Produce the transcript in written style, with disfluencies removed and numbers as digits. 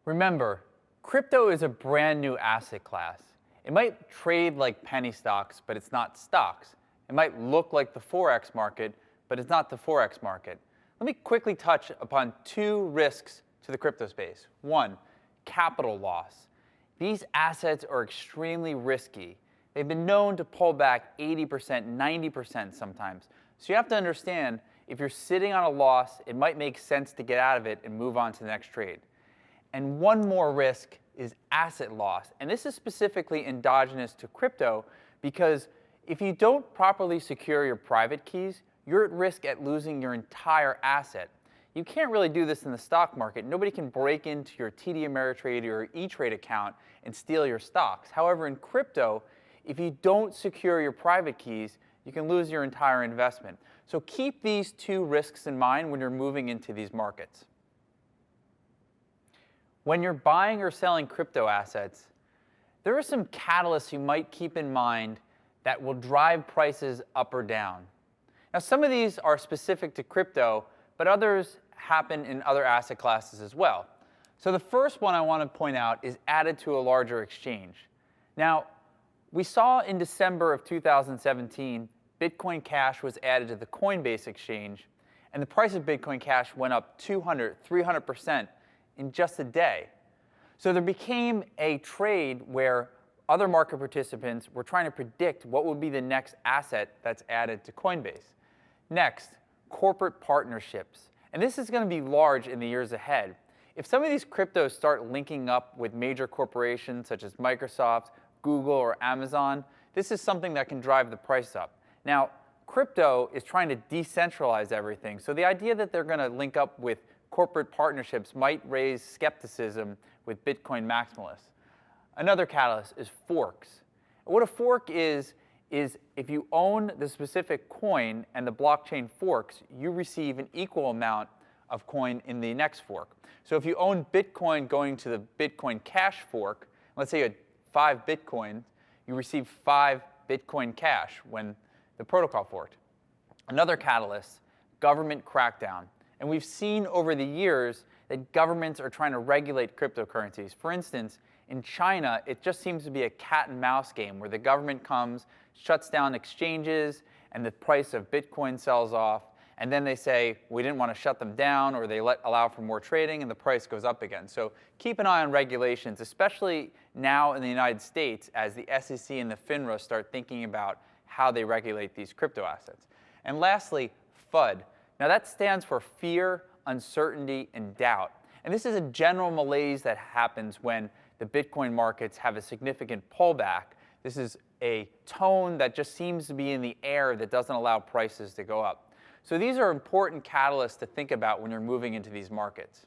Remember, crypto is a brand new asset class. It might trade like penny stocks, but it's not stocks. It might look like the Forex market, but it's not the Forex market. Let me quickly touch upon two risks to the crypto space. One, capital loss. These assets are extremely risky. They've been known to pull back 80%, 90% sometimes. So you have to understand, if you're sitting on a loss, it might make sense to get out of it and move on to the next trade. And one more risk is asset loss. And this is specifically endogenous to crypto because if you don't properly secure your private keys, you're at risk at losing your entire asset. You can't really do this in the stock market. Nobody can break into your TD Ameritrade or E-Trade account and steal your stocks. However, in crypto, if you don't secure your private keys, you can lose your entire investment. So keep these two risks in mind when you're moving into these markets. When you're buying or selling crypto assets, there are some catalysts you might keep in mind that will drive prices up or down. Now, some of these are specific to crypto, but others happen in other asset classes as well. So the first one I want to point out is added to a larger exchange. Now, we saw in December of 2017, Bitcoin Cash was added to the Coinbase exchange, and the price of Bitcoin Cash went up 200, 300% in just a day. So there became a trade where other market participants were trying to predict what would be the next asset that's added to Coinbase. Next, corporate partnerships. And this is going to be large in the years ahead. If some of these cryptos start linking up with major corporations such as Microsoft, Google, or Amazon, this is something that can drive the price up. Now, crypto is trying to decentralize everything, so the idea that they're going to link up with corporate partnerships might raise skepticism with Bitcoin maximalists. Another catalyst is forks. What a fork is if you own the specific coin and the blockchain forks, you receive an equal amount of coin in the next fork. So if you own Bitcoin going to the Bitcoin Cash fork, let's say you had 5 Bitcoins, you receive 5 Bitcoin Cash when the protocol forked. Another catalyst, government crackdown. And we've seen over the years that governments are trying to regulate cryptocurrencies. For instance, in China, it just seems to be a cat and mouse game where the government comes, shuts down exchanges, and the price of Bitcoin sells off. And then they say, we didn't want to shut them down, or they allow for more trading, and the price goes up again. So keep an eye on regulations, especially now in the United States as the SEC and the FINRA start thinking about how they regulate these crypto assets. And lastly, FUD. Now that stands for fear, uncertainty, and doubt. And this is a general malaise that happens when the Bitcoin markets have a significant pullback. This is a tone that just seems to be in the air that doesn't allow prices to go up. So these are important catalysts to think about when you're moving into these markets.